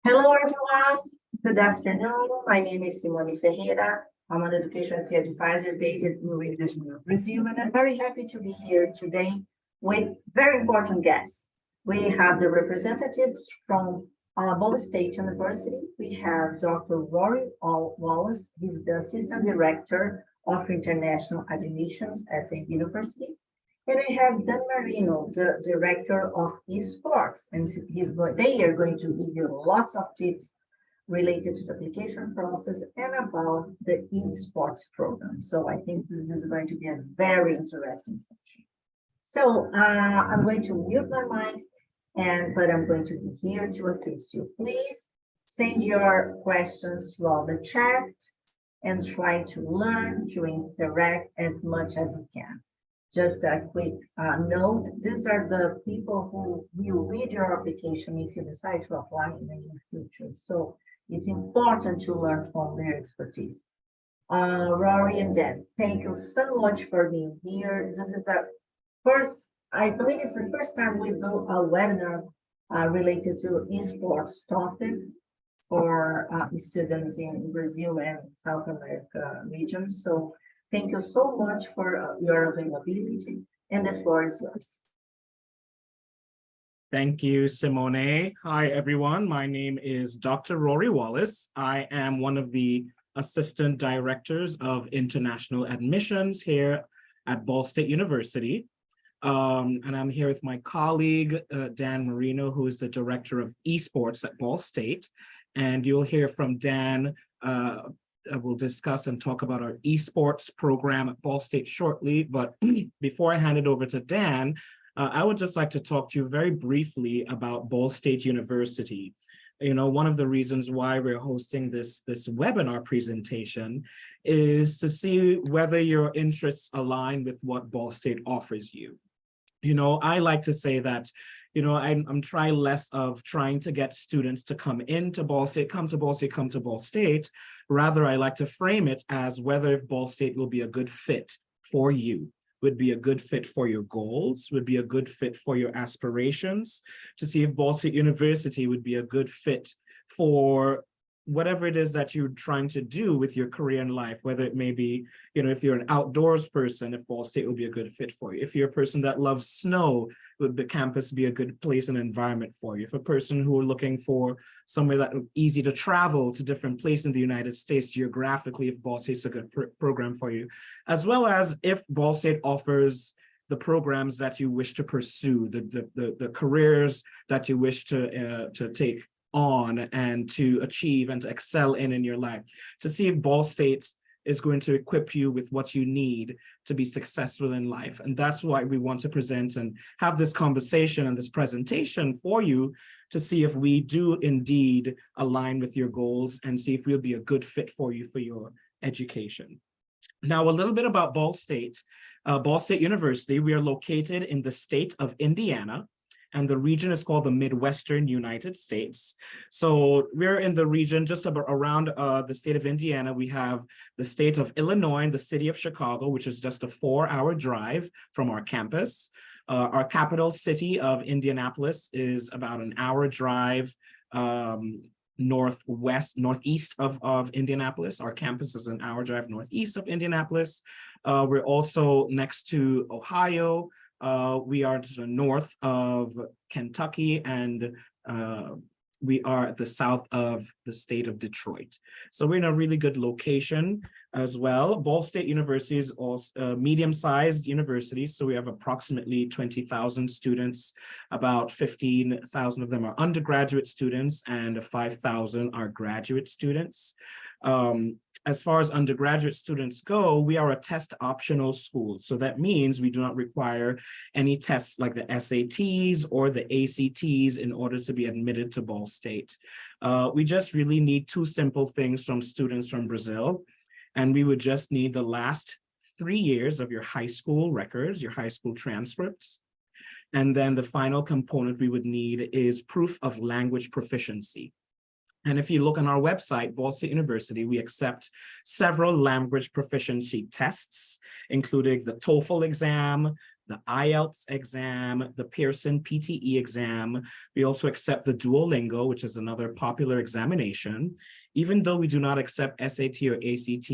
Hello, everyone. Good afternoon. My name is Simone Ferreira. I'm an EducationUSA advisor based in Univeristy, Brazil, and I'm very happy to be here today with very important guests. We have the representatives from Ball State University. We have Dr. Rory Wallace. He's the Assistant Director of International Admissions at the university. And I have Dan Marino, the Director of Esports, and they are going to give you lots of tips related to the application process and about the esports program. So I think this is going to be a very interesting session. So I'm going to mute my mic, but I'm going to be here to assist you. Please send your questions throughout the chat and try to learn to interact as much as you can. Just a quick note, these are the people who will read your application if you decide to apply in the near future. So it's important to learn from their expertise. Rory and Dan, thank you so much for being here. This is I believe it's the first time we do a webinar related to esports topic for students in Brazil and South America region. So thank you so much for your availability, and the floor is yours. Thank you, Simone. Hi, everyone. My name is Dr. Rory Wallace. I am one of the Assistant Directors of International Admissions here at Ball State University. And I'm here with my colleague, Dan Marino, who is the Director of Esports at Ball State. And you'll hear from Dan. We'll discuss and talk about our esports program at Ball State shortly. But before I hand it over to Dan, I would just like to talk to you very briefly about Ball State University. You know, one of the reasons why we're hosting this webinar presentation is to see whether your interests align with what Ball State offers you. You know, I like to say that, you know, I'm trying less of trying to get students to come into Ball State, come to Ball State, come to Ball State. Rather, I like to frame it as whether Ball State will be a good fit for you, would be a good fit for your goals, would be a good fit for your aspirations, to see if Ball State University would be a good fit for whatever it is that you're trying to do with your career in life, whether it may be, you know, if you're an outdoors person, if Ball State will be a good fit for you. If you're a person that loves snow, would the campus be a good place and environment for you? If a person who are looking for somewhere that easy to travel to different places in the United States geographically, if Ball State's a good program for you, as well as if Ball State offers the programs that you wish to pursue, the careers that you wish to take on and to achieve and to excel in your life, to see if Ball State is going to equip you with what you need to be successful in life. And that's why we want to present and have this conversation and this presentation for you to see if we do indeed align with your goals and see if we'll be a good fit for you for your education. Now, a little bit about Ball State. Ball State University, we are located in the state of Indiana, and the region is called the Midwestern United States. So we're in the region just around the state of Indiana. We have the state of Illinois and the city of Chicago, which is just a 4-hour drive from our campus. Our capital city of Indianapolis is about an hour drive northeast of Indianapolis. Our campus is an hour drive northeast of Indianapolis. We're also next to Ohio. We are to the north of Kentucky, and we are at the south of the state of Detroit. So we're in a really good location as well. Ball State University is also a medium-sized university, so we have approximately 20,000 students. About 15,000 of them are undergraduate students, and 5,000 are graduate students. As far as undergraduate students go, we are a test optional school. So that means we do not require any tests like the SATs or the ACTs in order to be admitted to Ball State. We just really need 2 simple things from students from Brazil. And we would just need the last 3 years of your high school records, your high school transcripts. And then the final component we would need is proof of language proficiency. And if you look on our website, Ball State University, we accept several language proficiency tests, including the TOEFL exam, the IELTS exam, the Pearson PTE exam. We also accept the Duolingo, which is another popular examination. Even though we do not accept SAT or ACT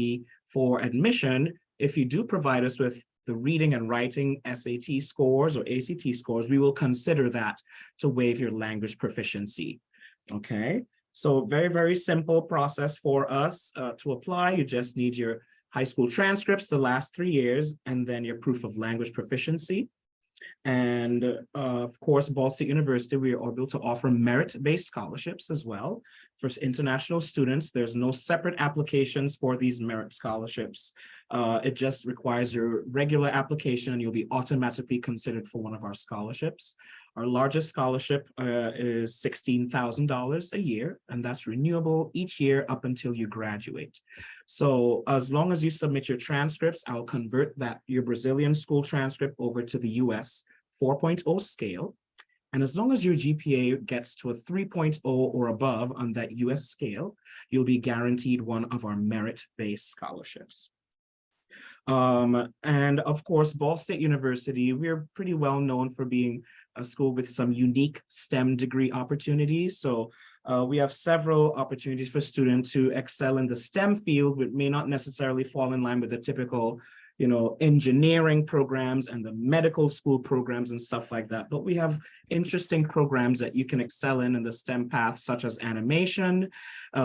for admission, if you do provide us with the reading and writing SAT scores or ACT scores, we will consider that to waive your language proficiency. Okay, so very, very simple process for us to apply. You just need your high school transcripts the last 3 years, and then your proof of language proficiency. And of course, Ball State University, we are able to offer merit-based scholarships as well. For international students, there's no separate applications for these merit scholarships. It just requires your regular application and you'll be automatically considered for one of our scholarships. Our largest scholarship is $16,000 a year, and that's renewable each year up until you graduate. So as long as you submit your transcripts, I'll convert your Brazilian school transcript over to the US 4.0 scale. And as long as your GPA gets to a 3.0 or above on that US scale, you'll be guaranteed one of our merit-based scholarships. And of course, Ball State University, we're pretty well known for being a school with some unique STEM degree opportunities. So we have several opportunities for students to excel in the STEM field, which may not necessarily fall in line with the typical, engineering programs and the medical school programs and stuff like that. But we have interesting programs that you can excel in the STEM path, such as animation.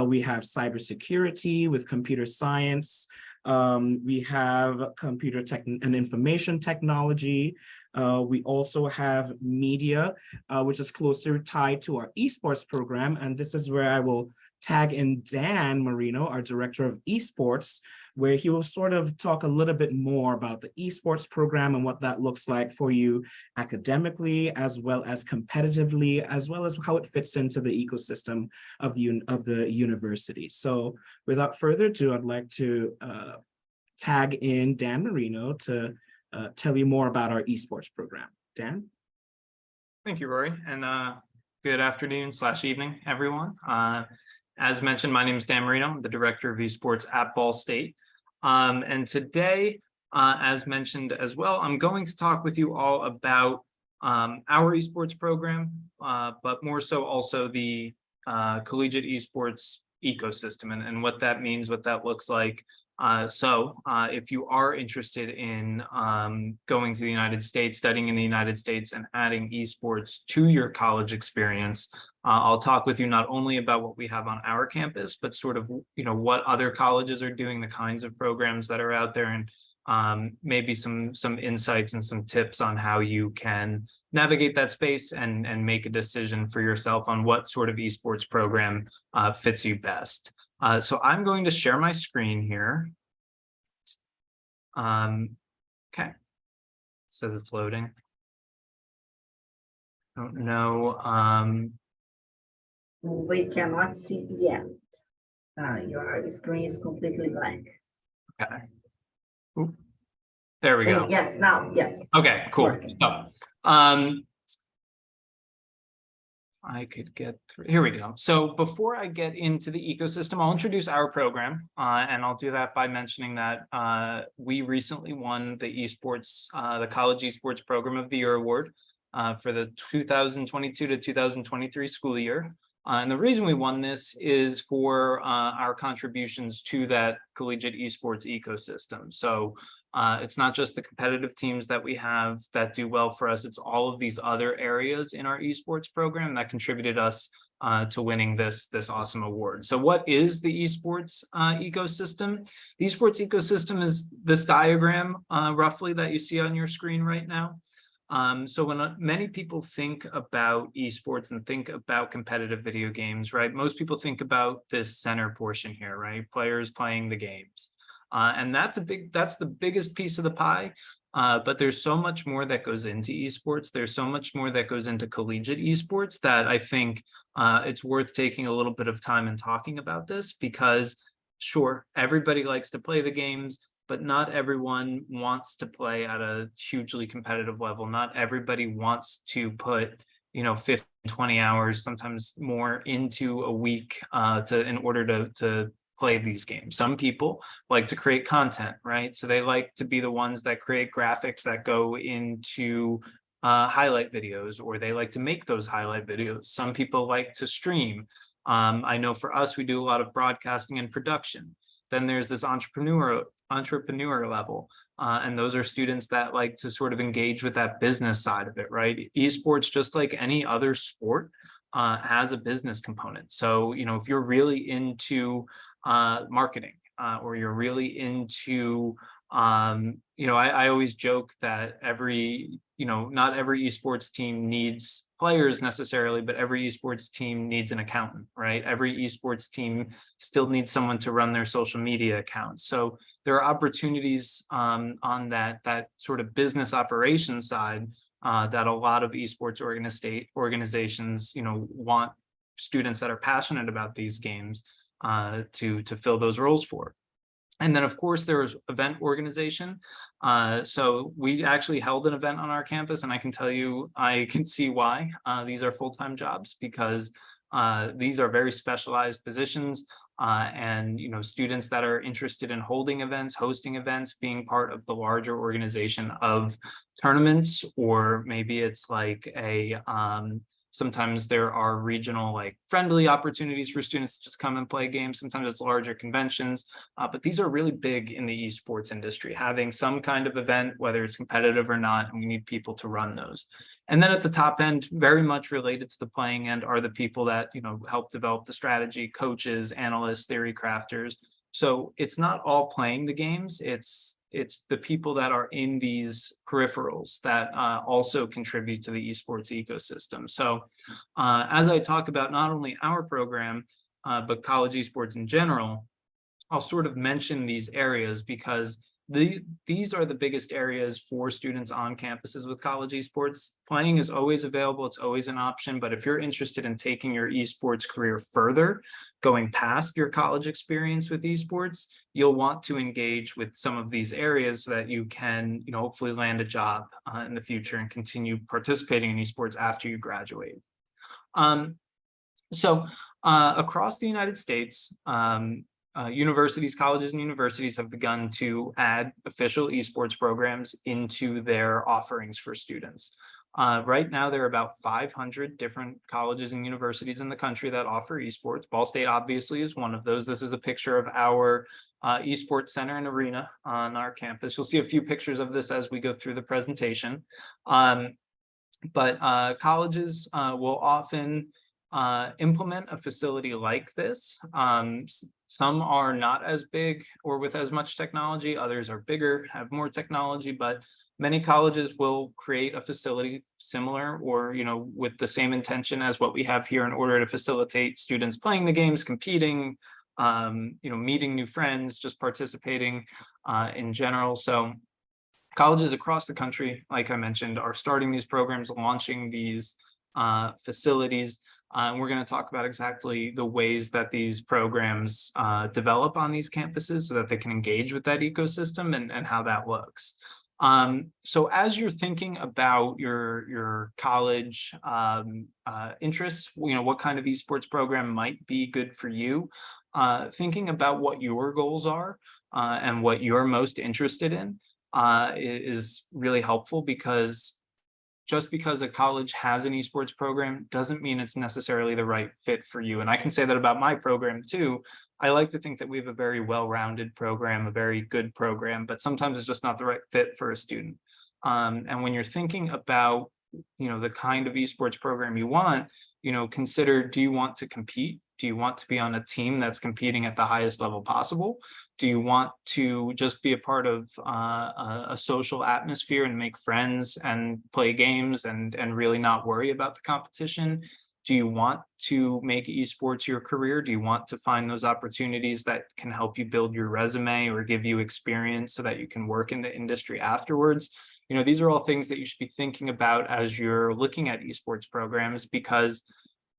We have cybersecurity with computer science. We have computer tech and information technology. We also have media, which is closer tied to our esports program. And this is where I will tag in Dan Marino, our director of esports, where he will sort of talk a little bit more about the esports program and what that looks like for you academically, as well as competitively, as well as how it fits into the ecosystem of the university. So without further ado, I'd like to tag in Dan Marino to tell you more about our esports program. Dan? Thank you, Rory, and good afternoon/evening, everyone. As mentioned, my name is Dan Marino. I'm the director of esports at Ball State. And today, as mentioned as well, I'm going to talk with you all about our esports program, but more so also the collegiate esports ecosystem and what that means, what that looks like. So if you are interested in going to the United States, studying in the United States and adding esports to your college experience, I'll talk with you not only about what we have on our campus, but sort of, what other colleges are doing, the kinds of programs that are out there, and maybe some insights and some tips on how you can navigate that space and make a decision for yourself on what sort of esports program fits you best. So I'm going to share my screen here. Okay, says it's loading. I don't know. We cannot see yet. Your screen is completely blank. Okay. Oop. There we go. Yes, now, yes. Okay, cool. So, I could get through. Here we go. So before I get into the ecosystem, I'll introduce our program, and I'll do that by mentioning that we recently won the esports, the College Esports Program of the Year award for the 2022 to 2023 school year. And the reason we won this is for our contributions to that collegiate esports ecosystem. So it's not just the competitive teams that we have that do well for us, it's all of these other areas in our esports program that contributed us to winning this awesome award. So what is the esports ecosystem? The esports ecosystem is this diagram roughly that you see on your screen right now. So when many people think about esports and think about competitive video games, right, most people think about this center portion here, right, players playing the games. And that's the biggest piece of the pie. But there's so much more that goes into esports. There's so much more that goes into collegiate esports that I think it's worth taking a little bit of time and talking about this, because sure, everybody likes to play the games, but not everyone wants to play at a hugely competitive level. Not everybody wants to put, 15, 20 hours, sometimes more, into a week in order to play these games. Some people like to create content, right? So they like to be the ones that create graphics that go into highlight videos, or they like to make those highlight videos. Some people like to stream. I know for us, we do a lot of broadcasting and production. Then there's this entrepreneur level. And those are students that like to sort of engage with that business side of it, right? Esports, just like any other sport, has a business component. So, if you're really into marketing, or you're really into, I always joke that not every esports team needs players necessarily, but every esports team needs an accountant, right? Every esports team still needs someone to run their social media accounts. So there are opportunities on that sort of business operations side that a lot of esports organizations, want students that are passionate about these games to fill those roles for. And then, of course, there's event organization. So we actually held an event on our campus, and I can tell you, I can see why these are full-time jobs, because these are very specialized positions. And students that are interested in holding events, hosting events, being part of the larger organization of tournaments, or maybe it's like sometimes there are regional, like, friendly opportunities for students to just come and play games. Sometimes it's larger conventions, but these are really big in the esports industry, having some kind of event, whether it's competitive or not, and we need people to run those. And then at the top end, very much related to the playing end, are the people that, help develop the strategy: coaches, analysts, theory crafters. So it's not all playing the games, it's the people that are in these peripherals that also contribute to the esports ecosystem. So as I talk about not only our program, but college esports in general, I'll sort of mention these areas because these are the biggest areas for students on campuses with college esports. Playing is always available, it's always an option, but if you're interested in taking your esports career further, going past your college experience with esports, you'll want to engage with some of these areas so that you can, hopefully land a job in the future and continue participating in esports after you graduate. So across the United States, colleges and universities have begun to add official esports programs into their offerings for students. Right now, there are about 500 different colleges and universities in the country that offer esports. Ball State obviously is one of those. This is a picture of our esports center and arena on our campus. You'll see a few pictures of this as we go through the presentation. But colleges will often implement a facility like this. Some are not as big or with as much technology. Others are bigger, have more technology, but many colleges will create a facility similar or, with the same intention as what we have here in order to facilitate students playing the games, competing, meeting new friends, just participating in general. So colleges across the country, like I mentioned, are starting these programs, launching these facilities. We're going to talk about exactly the ways that these programs develop on these campuses so that they can engage with that ecosystem and how that looks. So as you're thinking about your college interests, what kind of esports program might be good for you, thinking about what your goals are and what you're most interested in is really helpful, because just because a college has an esports program doesn't mean it's necessarily the right fit for you. And I can say that about my program too. I like to think that we have a very well-rounded program, a very good program, but sometimes it's just not the right fit for a student. And when you're thinking about, the kind of esports program you want, consider, do you want to compete? Do you want to be on a team that's competing at the highest level possible? Do you want to just be a part of a social atmosphere and make friends and play games and really not worry about the competition? Do you want to make esports your career? Do you want to find those opportunities that can help you build your resume or give you experience so that you can work in the industry afterwards? These are all things that you should be thinking about as you're looking at esports programs, because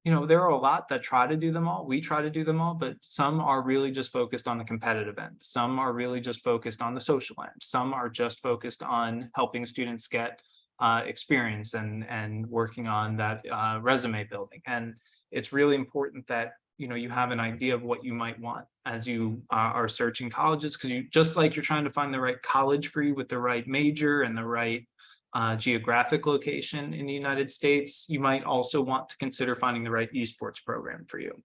there are a lot that try to do them all. We try to do them all, but some are really just focused on the competitive end. Some are really just focused on the social end. Some are just focused on helping students get experience and working on that resume building. And it's really important that you have an idea of what you might want as you are searching colleges, because just like you're trying to find the right college for you with the right major and the right geographic location in the United States, you might also want to consider finding the right esports program for you.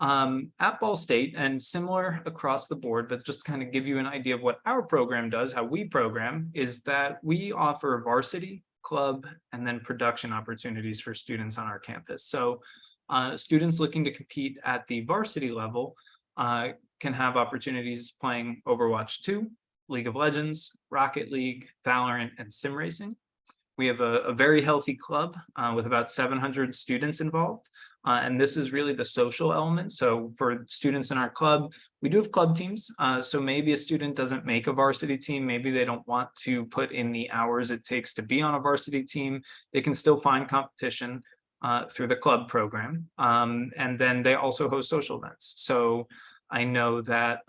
At Ball State, and similar across the board, but just kind of give you an idea of what our program does, how we program, is that we offer varsity, club, and then production opportunities for students on our campus. So students looking to compete at the varsity level can have opportunities playing Overwatch 2, League of Legends, Rocket League, Valorant, and sim racing. We have a very healthy club with about 700 students involved. And this is really the social element. So for students in our club, we do have club teams. So maybe a student doesn't make a varsity team. Maybe they don't want to put in the hours it takes to be on a varsity team. They can still find competition through the club program. And then they also host social events. So I know that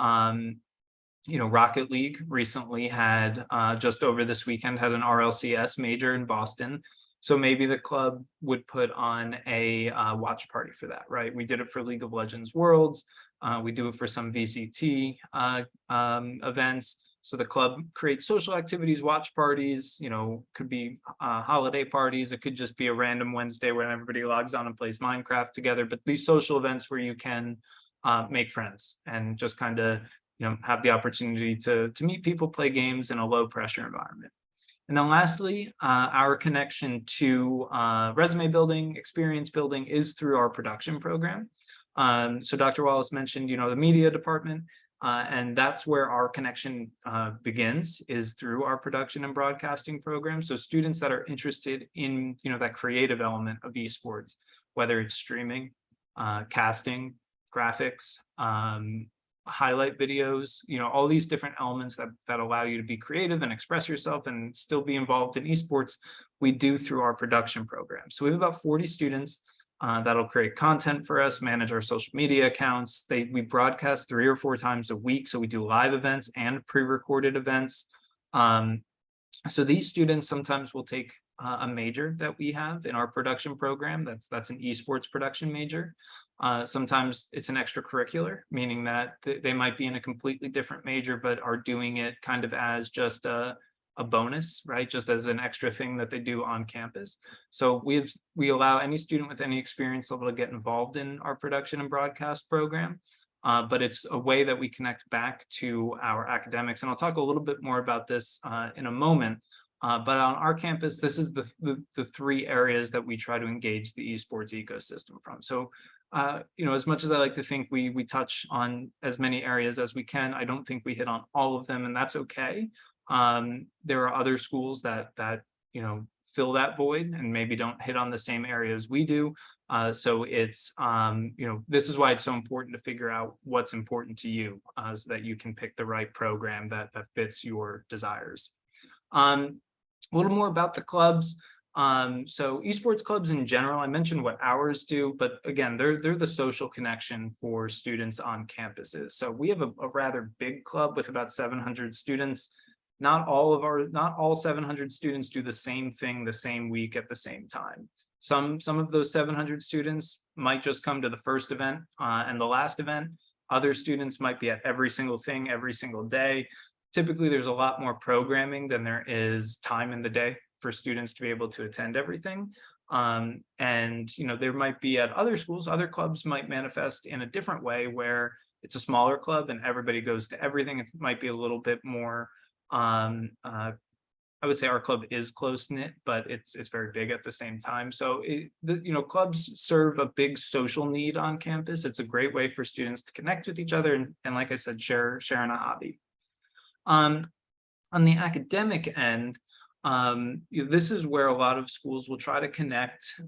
Rocket League recently had, just over this weekend, had an RLCS major in Boston. So maybe the club would put on a watch party for that, right? We did it for League of Legends Worlds. We do it for some VCT events. So the club creates social activities, watch parties, could be holiday parties. It could just be a random Wednesday where everybody logs on and plays Minecraft together. But these social events where you can make friends and just kind of have the opportunity to meet people, play games in a low pressure environment. And then lastly, our connection to resume building, experience building is through our production program. So Dr. Wallace mentioned, the media department, and that's where our connection begins, is through our production and broadcasting program. So students that are interested in, that creative element of esports, whether it's streaming, casting, graphics, highlight videos, all these different elements that allow you to be creative and express yourself and still be involved in esports, we do through our production program. So we have about 40 students that'll create content for us, manage our social media accounts. We broadcast 3 or 4 times a week. So we do live events and pre-recorded events. So these students sometimes will take a major that we have in our production program. That's an esports production major. Sometimes it's an extracurricular, meaning that they might be in a completely different major, but are doing it kind of as just a bonus, right? Just as an extra thing that they do on campus. So we allow any student with any experience level to get involved in our production and broadcast program. But it's a way that we connect back to our academics. And I'll talk a little bit more about this in a moment. But on our campus, this is the 3 areas that we try to engage the esports ecosystem from. So as much as I like to think we touch on as many areas as we can, I don't think we hit on all of them, and that's okay. There are other schools that fill that void and maybe don't hit on the same areas we do. So it's this is why it's so important to figure out what's important to you, so that you can pick the right program that fits your desires. A little more about the clubs. So esports clubs in general, I mentioned what ours do, but again, they're the social connection for students on campuses. So we have a rather big club with about 700 students. Not all 700 students do the same thing the same week at the same time. Some of those 700 students might just come to the first event and the last event. Other students might be at every single thing every single day. Typically, there's a lot more programming than there is time in the day for students to be able to attend everything. And there might be at other schools, other clubs might manifest in a different way where it's a smaller club and everybody goes to everything. It might be a little bit more, I would say our club is close-knit, but it's very big at the same time. So clubs serve a big social need on campus. It's a great way for students to connect with each other and like I said, sharing a hobby. On the academic end, this is where a lot of schools will try to connect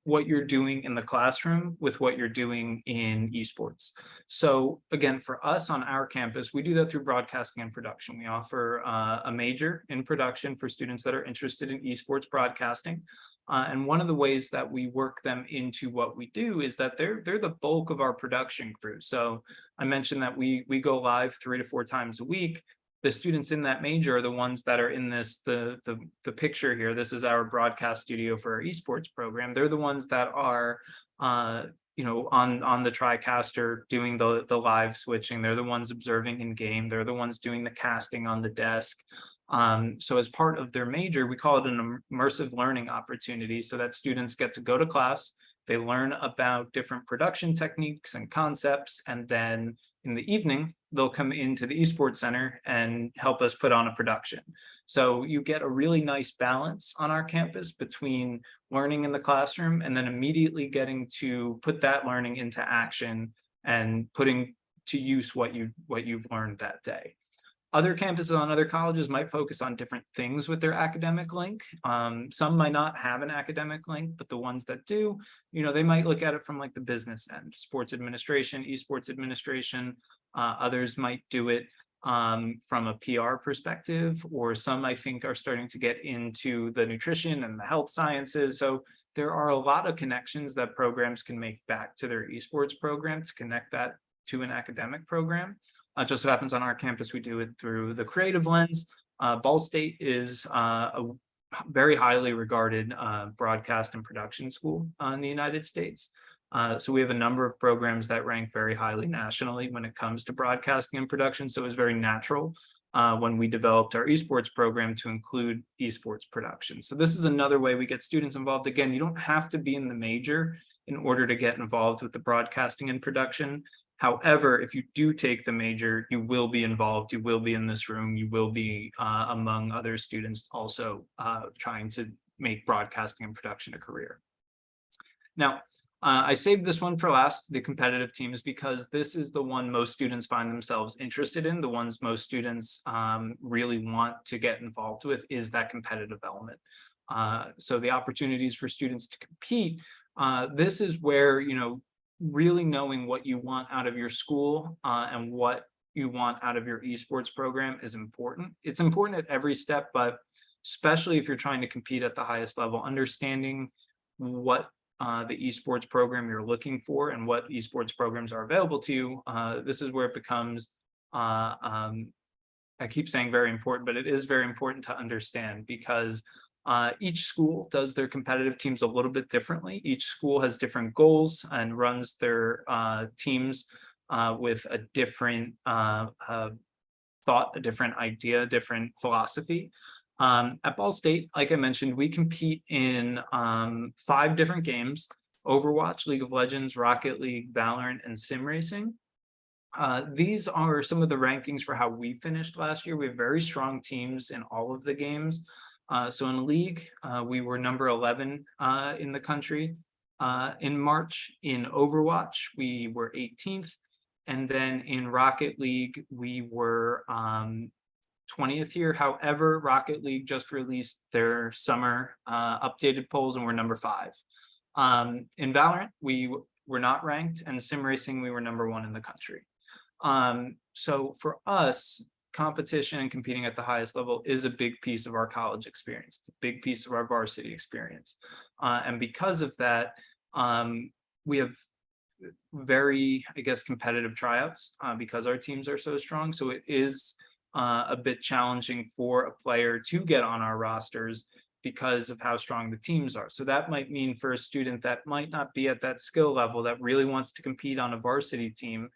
what you're doing in the classroom with what you're doing in esports. So again, for us on our campus, we do that through broadcasting and production. We offer a major in production for students that are interested in esports broadcasting. And one of the ways that we work them into what we do is that they're the bulk of our production crew. So I mentioned that we go live 3 to 4 times a week. the students in that major are the ones that are in the picture here. This is our broadcast studio for our esports program. They're the ones that are on the TriCaster doing the live switching. They're the ones observing in game. They're the ones doing the casting on the desk. So as part of their major, we call it an immersive learning opportunity, so that students get to go to class, they learn about different production techniques and concepts, and then in the evening, they'll come into the esports center and help us put on a production. So you get a really nice balance on our campus between learning in the classroom and then immediately getting to put that learning into action and putting to use what you've learned that day. Other campuses on other colleges might focus on different things with their academic link. Some might not have an academic link, but the ones that do, they might look at it from like the business end, sports administration, esports administration. Others might do it from a PR perspective, or some I think are starting to get into the nutrition and the health sciences. So there are a lot of connections that programs can make back to their esports program to connect that to an academic program. Just so happens on our campus, we do it through the creative lens. Ball State is a very highly regarded broadcast and production school in the United States. So we have a number of programs that rank very highly nationally when it comes to broadcasting and production. So it was very natural when we developed our esports program to include esports production. So this is another way we get students involved. Again, you don't have to be in the major in order to get involved with the broadcasting and production. However, if you do take the major, you will be involved, you will be in this room, you will be among other students also trying to make broadcasting and production a career. Now, I saved this one for last, the competitive teams, because this is the one most students find themselves interested in. The ones most students really want to get involved with is that competitive element. So the opportunities for students to compete, this is where, really knowing what you want out of your school and what you want out of your esports program is important. It's important at every step, but especially if you're trying to compete at the highest level, understanding what the esports program you're looking for and what esports programs are available to you. This is where it becomes, I keep saying very important, but it is very important to understand, because each school does their competitive teams a little bit differently. Each school has different goals and runs their teams with a different thought, a different idea, different philosophy. At Ball State, like I mentioned, we compete in 5 different games: Overwatch, League of Legends, Rocket League, Valorant, and Sim Racing. These are some of the rankings for how we finished last year. We have very strong teams in all of the games. So in League, we were number 11 in the country. In March, in Overwatch, we were 18th. And then in Rocket League, we were 20th here. However, Rocket League just released their summer updated polls and we're number 5. In Valorant, we were not ranked, and Sim Racing, we were number 1 in the country. So for us, competition and competing at the highest level is a big piece of our college experience. It's a big piece of our varsity experience. And because of that, we have very, competitive tryouts because our teams are so strong. So it is a bit challenging for a player to get on our rosters because of how strong the teams are. So that might mean for a student that might not be at that skill level that really wants to compete on a varsity team,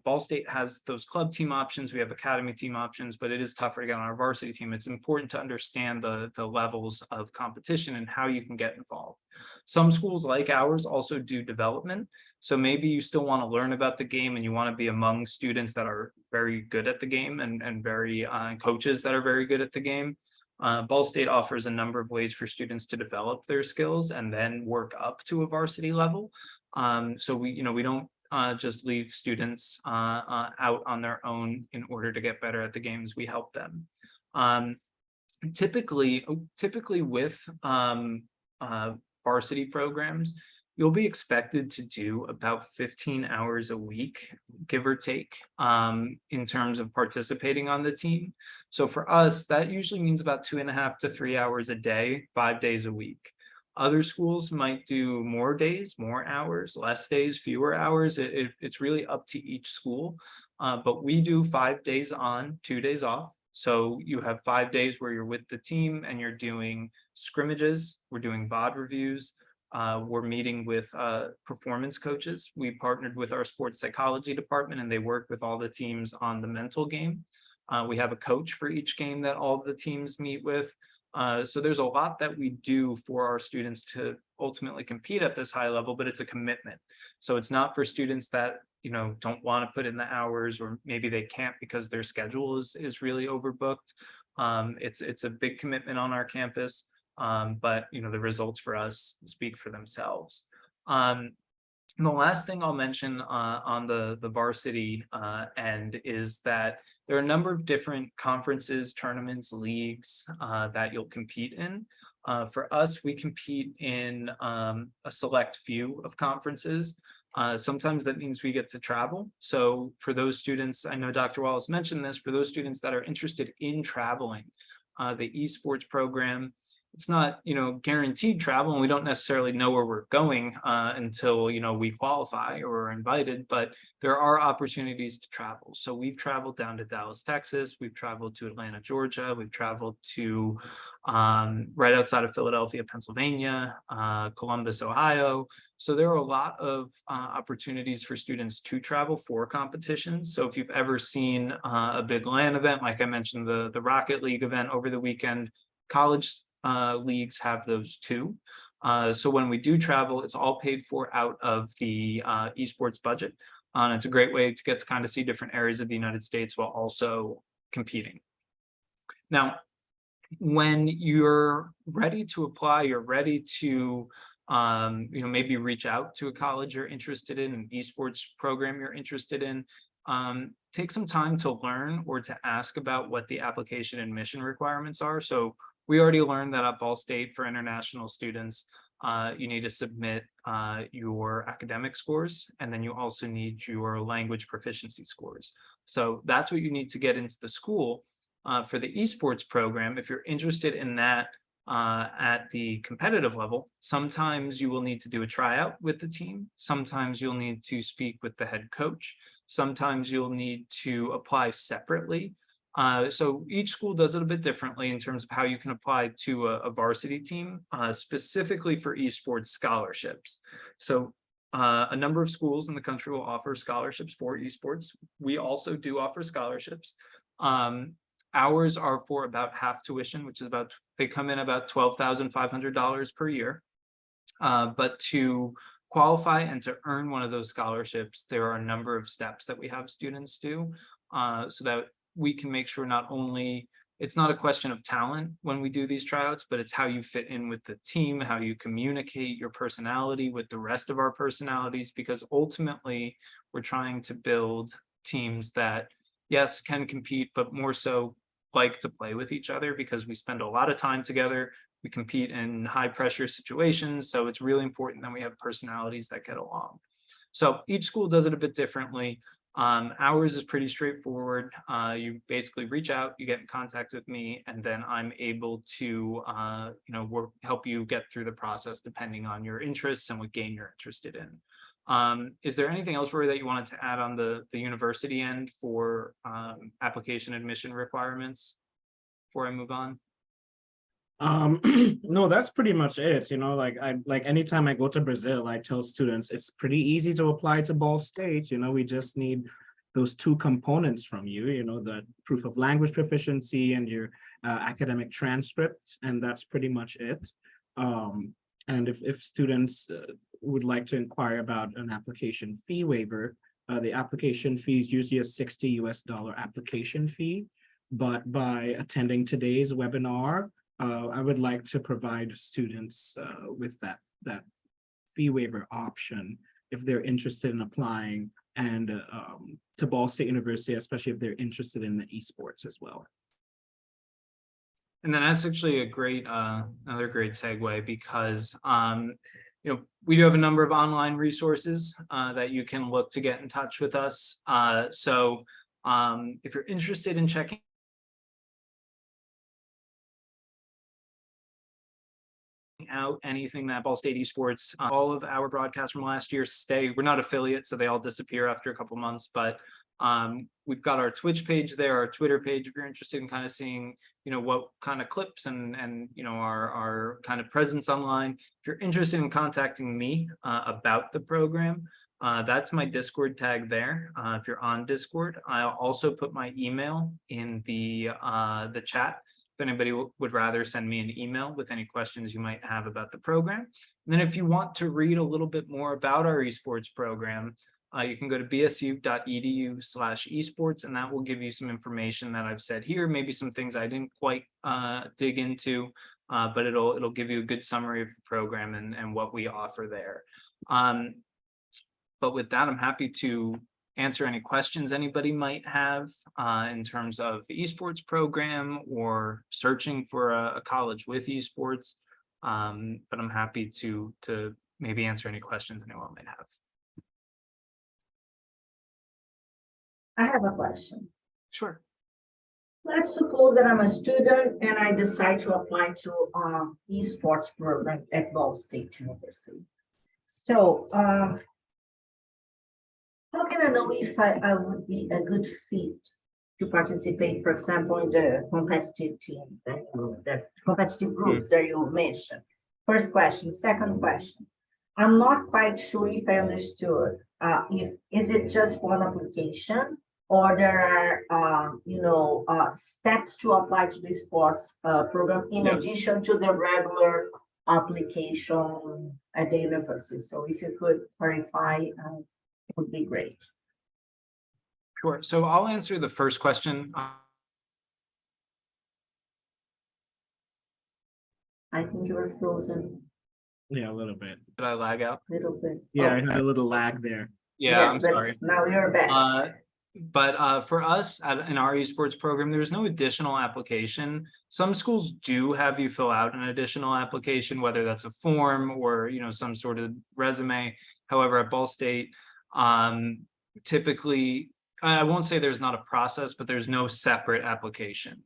Ball State has those club team options, we have academy team options, but it is tougher to get on our varsity team. It's important to understand the levels of competition and how you can get involved. Some schools like ours also do development. So maybe you still want to learn about the game and you want to be among students that are very good at the game and very coaches that are very good at the game. Ball State offers a number of ways for students to develop their skills and then work up to a varsity level. So we don't just leave students out on their own in order to get better at the games. We help them. Typically with varsity programs, you'll be expected to do about 15 hours a week, give or take, in terms of participating on the team. So for us, that usually means about 2.5 to 3 hours a day, 5 days a week. Other schools might do more days, more hours, less days, fewer hours. It's really up to each school. But we do 5 days on, 2 days off. So you have 5 days where you're with the team and you're doing scrimmages, we're doing VOD reviews, we're meeting with performance coaches. We partnered with our sports psychology department and they work with all the teams on the mental game. We have a coach for each game that all the teams meet with. So there's a lot that we do for our students to ultimately compete at this high level, but it's a commitment. So it's not for students that, you know, don't want to put in the hours, or maybe they can't because their schedule is really overbooked. It's a big commitment on our campus, but you know, the results for us speak for themselves. And the last thing I'll mention on the varsity end is that there are a number of different conferences, tournaments, leagues that you'll compete in. For us, we compete in a select few of conferences. Sometimes that means we get to travel. So for those students, I know Dr. Wallace mentioned this, for those students that are interested in traveling, the esports program, it's not, you know, guaranteed travel, and we don't necessarily know where we're going until, you know, we qualify or are invited, but there are opportunities to travel. So we've traveled down to Dallas, Texas, we've traveled to Atlanta, Georgia, we've traveled to right outside of Philadelphia, Pennsylvania, Columbus, Ohio. So there are a lot of opportunities for students to travel for competitions. So if you've ever seen a big LAN event, like I mentioned, the Rocket League event over the weekend, college leagues have those too. So when we do travel, it's all paid for out of the esports budget. And it's a great way to get to kind of see different areas of the United States while also competing. Now, when you're ready to apply, you're ready to you know, maybe reach out to a college you're interested in, an esports program you're interested in, take some time to learn or to ask about what the application and admission requirements are. So we already learned that at Ball State for international students, you need to submit your academic scores, and then you also need your language proficiency scores. So that's what you need to get into the school. For the esports program, if you're interested in that at the competitive level, sometimes you will need to do a tryout with the team. Sometimes you'll need to speak with the head coach. Sometimes you'll need to apply separately. So each school does it a bit differently in terms of how you can apply to a varsity team, specifically for esports scholarships. So a number of schools in the country will offer scholarships for esports. We also do offer scholarships. Ours are for about half tuition, which is about, they come in about $12,500 per year. But to qualify and to earn one of those scholarships, there are a number of steps that we have students do so that we can make sure not only it's not a question of talent when we do these tryouts, but it's how you fit in with the team, how you communicate your personality with the rest of our personalities, because ultimately we're trying to build teams that, yes, can compete, but more so like to play with each other because we spend a lot of time together. We compete in high pressure situations. So it's really important that we have personalities that get along. So each school does it a bit differently. Ours is pretty straightforward. You basically reach out, you get in contact with me, and then I'm able to, you know, help you get through the process depending on your interests and what game you're interested in. Is there anything else, Rory, that you wanted to add on the university end for application admission requirements before I move on? No, that's pretty much it. You know, like anytime I go to Brazil, I tell students it's pretty easy to apply to Ball State. You know, we just need those two components from you, you know, the proof of language proficiency and your academic transcript, and that's pretty much it. And if students would like to inquire about an application fee waiver, the application fee is usually a $60 US application fee, but by attending today's webinar, I would like to provide students with that fee waiver option if they're interested in applying and to Ball State University, especially if they're interested in the esports as well. And then that's actually a great, another great segue because, you know, we do have a number of online resources that you can look to get in touch with us. So if you're interested in checking out anything that Ball State Esports, all of our broadcasts from last year stay. We're not affiliate, so they all disappear after a couple months, but We've got our Twitch page there, our Twitter page, if you're interested in kind of seeing, what kind of clips and our kind of presence online. If you're interested in contacting me about the program, that's my Discord tag there. If you're on Discord, I'll also put my email in the chat. If anybody would rather send me an email with any questions you might have about the program. And then if you want to read a little bit more about our esports program, you can go to bsu.edu/esports, and that will give you some information that I've said here, maybe some things I didn't quite dig into, but it'll give you a good summary of the program and what we offer there. But with that, I'm happy to answer any questions anybody might have in terms of the esports program or searching for a college with esports. But I'm happy to maybe answer any questions anyone might have. I have a question. Sure. Let's suppose that I'm a student and I decide to apply to esports program at Ball State University. So how can I know if I would be a good fit to participate, for example, in the competitive team, the competitive groups that you mentioned? First question. Second question. I'm not quite sure if I understood. Is it just one application, or there are steps to apply to the sports program in addition to the regular application at the university? So if you could clarify, it would be great. Sure. So I'll answer the first question. I think you were frozen Yeah, a little bit. Did I lag out? a little bit. Yeah, I had a little lag there. Yeah, Yes, I'm but sorry. now you're back. But for us in our esports program, there's no additional application. Some schools do have you fill out an additional application, whether that's a form or some sort of resume. However, at Ball State, typically, I won't say there's not a process, but there's no separate application.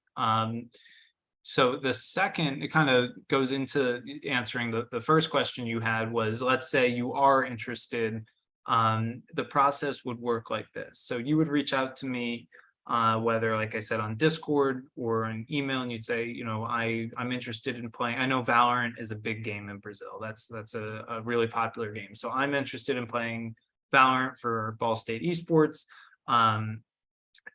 So the second, it kind of goes into answering the first question you had was, let's say you are interested. The process would work like this. So you would reach out to me, whether, like I said, on Discord or an email, and you'd say, I'm interested in playing. I know Valorant is a big game in Brazil. That's a really popular game. So I'm interested in playing Valorant for Ball State Esports.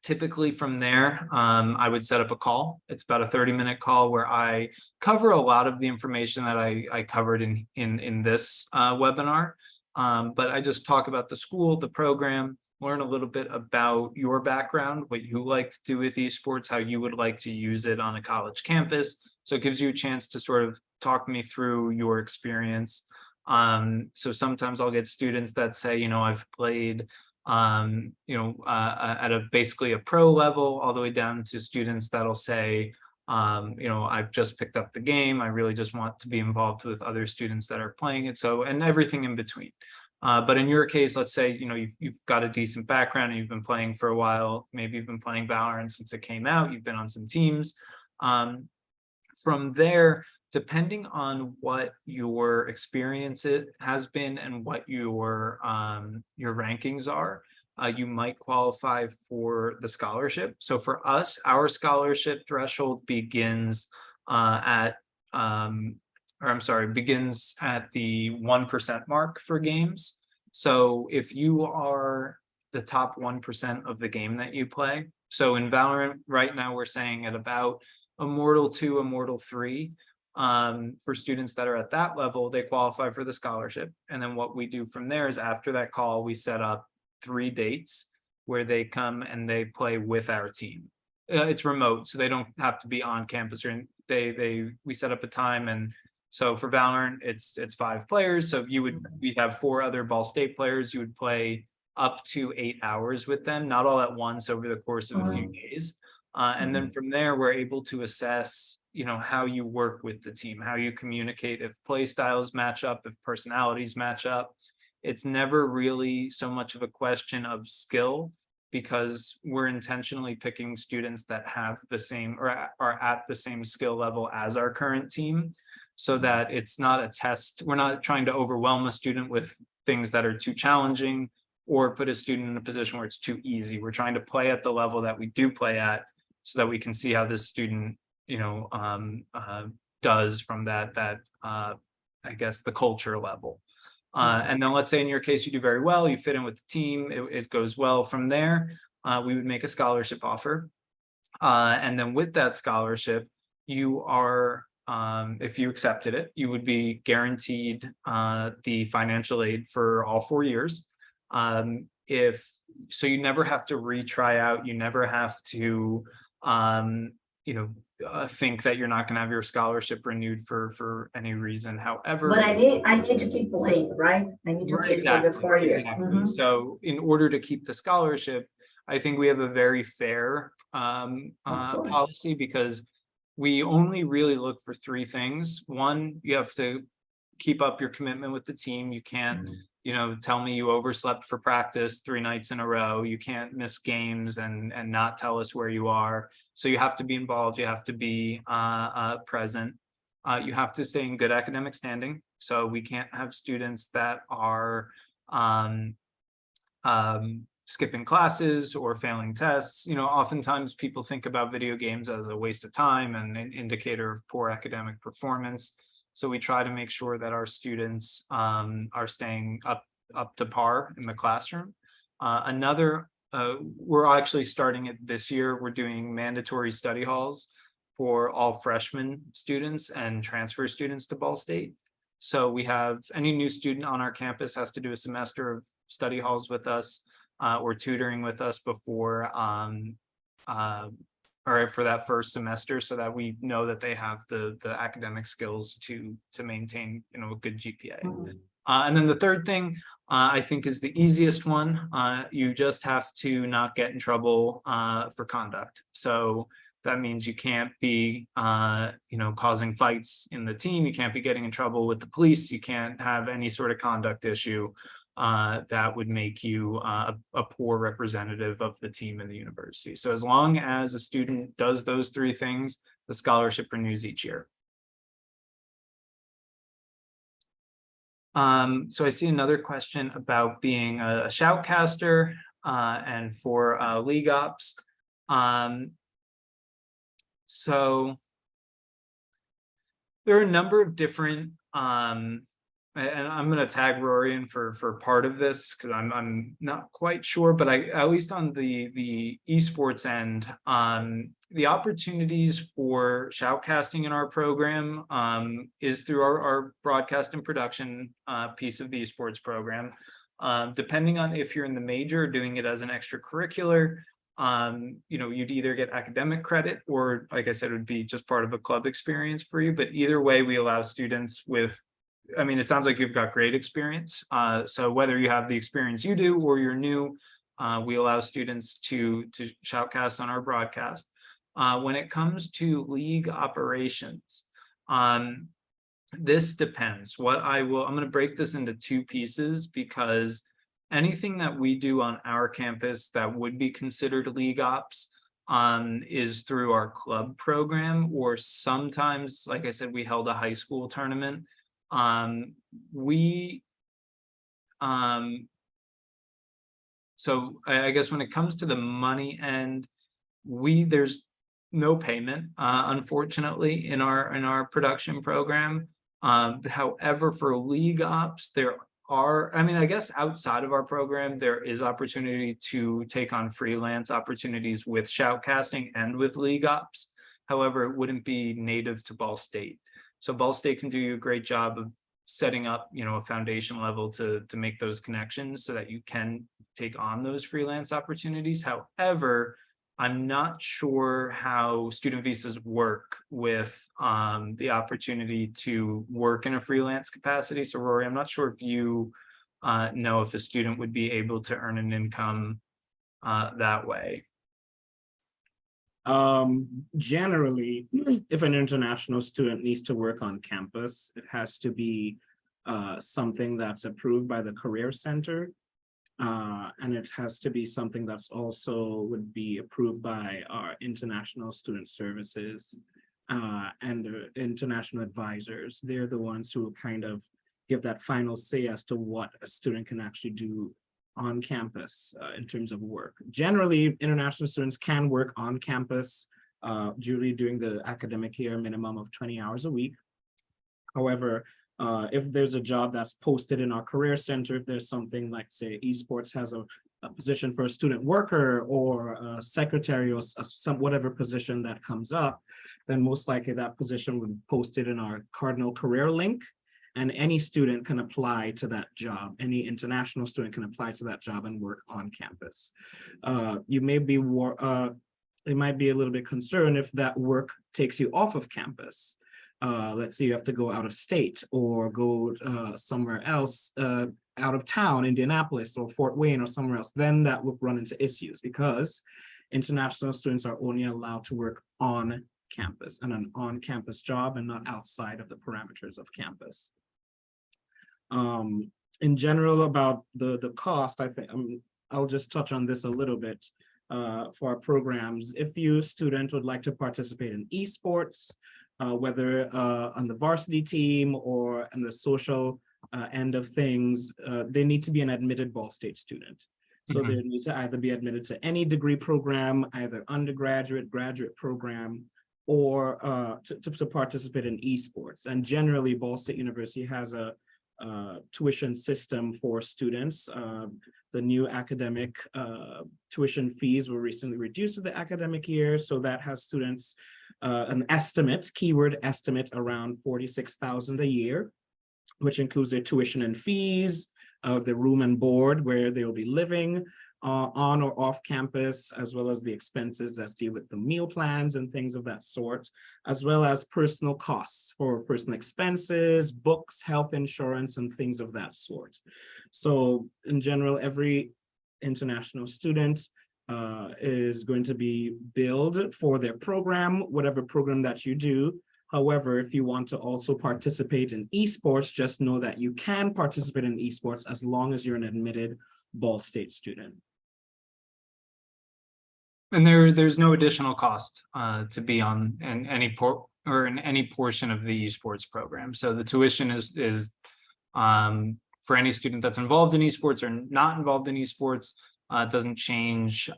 Typically from there, I would set up a call. It's about a 30-minute call where I cover a lot of the information that I covered in this webinar. But I just talk about the school, the program, learn a little bit about your background, what you like to do with esports, how you would like to use it on a college campus. So it gives you a chance to sort of talk me through your experience. So sometimes I'll get students that say, I've played, at basically a pro level, all the way down to students that'll say, I've just picked up the game. I really just want to be involved with other students that are playing it. So, and everything in between. But in your case, let's say, you've got a decent background and you've been playing for a while. Maybe you've been playing Valorant since it came out. You've been on some teams. From there, depending on what your experience has been and what your rankings are, you might qualify for the scholarship. So for us, our scholarship threshold begins at the 1% mark for games. So if you are the top 1% of the game that you play, so in Valorant right now we're saying at about Immortal 2, Immortal 3, for students that are at that level, they qualify for the scholarship. And then what we do from there is, after that call, we set up 3 dates where they come and they play with our team. It's remote, so they don't have to be on campus, or we set up a time. And so for Valorant, it's 5 players. So we'd have 4 other Ball State players. You would play up to 8 hours with them, not all at once, over the course of a few days. And then from there, we're able to assess, how you work with the team, how you communicate, if play styles match up, if personalities match up. It's never really so much of a question of skill, because we're intentionally picking students that have the same, or are at the same skill level as our current team, so that it's not a test. We're not trying to overwhelm a student with things that are too challenging, or put a student in a position where it's too easy. We're trying to play at the level that we do play at so that we can see how this student, does from that I guess the culture level. And then let's say in your case, you do very well, you fit in with the team, it goes well from there. We would make a scholarship offer. And then with that scholarship, you are, if you accepted it, you would be guaranteed the financial aid for all 4 years. So you never have to retry out, you never have to, think that you're not going to have your scholarship renewed for any reason. However, But I need to keep playing, right? I need to play for the 4 years. Exactly. Mhm. So in order to keep the scholarship, I think we have a very fair course. policy, because we only really look for 3 things. One, you have to keep up your commitment with the team. You can't, tell me you overslept for practice 3 nights in a row. You can't miss games and not tell us where you are. So you have to be involved. You have to be present. You have to stay in good academic standing. So we can't have students that are skipping classes or failing tests. Oftentimes people think about video games as a waste of time and an indicator of poor academic performance. So we try to make sure that our students are staying up to par in the classroom. We're actually starting it this year. We're doing mandatory study halls for all freshman students and transfer students to Ball State. So we have any new student on our campus has to do a semester of study halls with us or tutoring with us before or for that first semester, so that we know that they have the academic skills to maintain a good GPA. And then the third thing I think is the easiest one. You just have to not get in trouble for conduct. So that means you can't be causing fights in the team. You can't be getting in trouble with the police. You can't have any sort of conduct issue that would make you a poor representative of the team in the university. So as long as a student does those 3 things, the scholarship renews each year. So I see another question about being a shoutcaster and for league ops. So there are a number of different and I'm going to tag Rory in for part of this, because I'm not quite sure, but at least on the esports end, the opportunities for shoutcasting in our program is through our broadcast and production piece of the esports program. Depending on if you're in the major or doing it as an extracurricular, you'd either get academic credit or, like I said, it would be just part of a club experience for you. But either way, we allow students with, it sounds like you've got great experience. So whether you have the experience you do or you're new, we allow students to shoutcast on our broadcast. When it comes to league operations, this depends. I'm going to break this into 2 pieces, because anything that we do on our campus that would be considered league ops is through our club program, or sometimes, like I said, we held a high school tournament. So I guess when it comes to the money end, there's no payment, unfortunately, in our production program. However, for league ops, there are, I guess outside of our program, there is opportunity to take on freelance opportunities with shoutcasting and with league ops. However, it wouldn't be native to Ball State. So Ball State can do a great job of setting up, a foundation level to make those connections so that you can take on those freelance opportunities. However, I'm not sure how student visas work with the opportunity to work in a freelance capacity. So Rory, I'm not sure if you know if a student would be able to earn an income that way. Generally, if an international student needs to work on campus, it has to be something that's approved by the Career Center. And it has to be something that's also would be approved by our international student services and the international advisors. They're the ones who kind of give that final say as to what a student can actually do on campus in terms of work. Generally, international students can work on campus during the academic year, minimum of 20 hours a week. However, if there's a job that's posted in our career center, if there's something like, say, esports has a position for a student worker or a secretary or some whatever position that comes up, then most likely that position would be posted in our Cardinal career link, and any student can apply to that job. Any international student can apply to that job and work on campus. You may be they might be a little bit concerned if that work takes you off of campus. Let's say you have to go out of state or go somewhere else, out of town, Indianapolis or Fort Wayne or somewhere else, then that will run into issues because international students are only allowed to work on campus and an on-campus job and not outside of the parameters of campus. In general, about the cost, I think I'll just touch on this a little bit for our programs. If you student would like to participate in esports, whether on the varsity team or on the social end of things, they need to be an admitted Ball State student. So they need to either be admitted to any degree program, either undergraduate, graduate program, or to participate in esports. And generally, Ball State University has a tuition system for students. The new academic tuition fees were recently reduced for the academic year. So that has students an estimate, keyword estimate, around $46,000 a year, which includes their tuition and fees, the room and board where they will be living on or off campus, as well as the expenses that deal with the meal plans and things of that sort, as well as personal costs for personal expenses, books, health insurance, and things of that sort. So in general, every international student is going to be billed for their program, whatever program that you do. However, if you want to also participate in esports, just know that you can participate in esports as long as you're an admitted Ball State student. And there's no additional cost to be on in any portion of the esports program. So the tuition is for any student that's involved in esports or not involved in esports. It doesn't change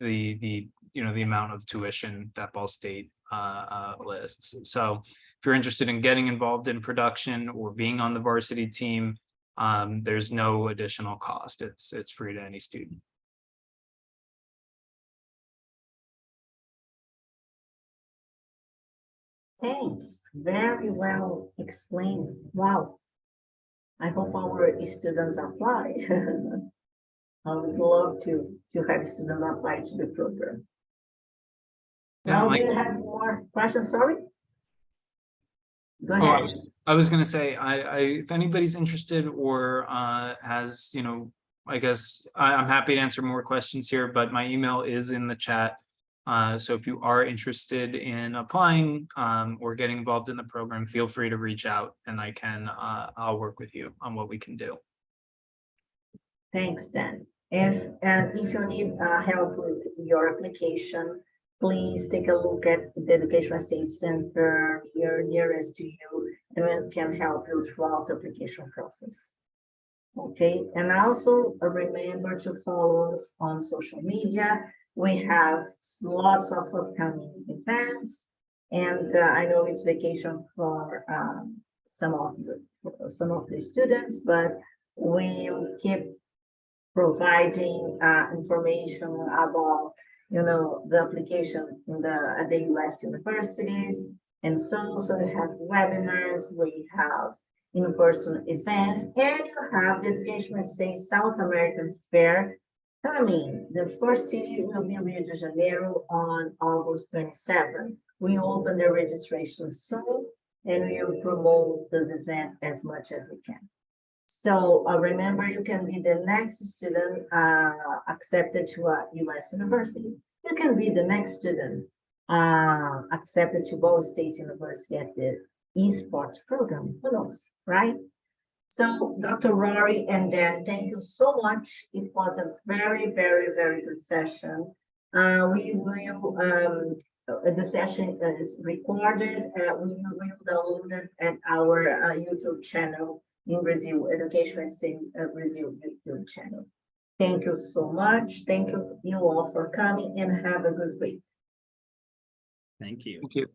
the amount of tuition that Ball State lists. So if you're interested in getting involved in production or being on the varsity team, there's no additional cost. It's free to any student. Thanks, very well explained. Wow. I hope our students apply. I would love to have students apply to the program. Yeah, Now, do you have more questions? Sorry. Go ahead. I was going to say, if anybody's interested or has, I guess I'm happy to answer more questions here, but my email is in the chat. So if you are interested in applying or getting involved in the program, feel free to reach out and I'll work with you on what we can do. Thanks, Dan. If you need help with your application, please take a look at the EducationUSA Center here nearest to you, and we can help you throughout the application process. Okay, and also remember to follow us on social media. We have lots of upcoming events, and I know it's vacation for some of the students, but we keep providing information about the application at the US universities, and so we have webinars, we have in-person events, and you have the EducationUSA South American Fair coming. The first city will be Rio de Janeiro on August 27. We open the registration soon, and we will promote this event as much as we can. So remember, you can be the next student accepted to a US university. You can be the next student accepted to Ball State University at the esports program. Who knows, right? So Dr. Rory and Dan, thank you so much. It was a very, very, very good session. We will, the session is recorded. We will download it at our YouTube channel in Brazil, EducationUSA Brasil YouTube channel. Thank you so much. Thank you all for coming and have a good week. Thank you. Thank you.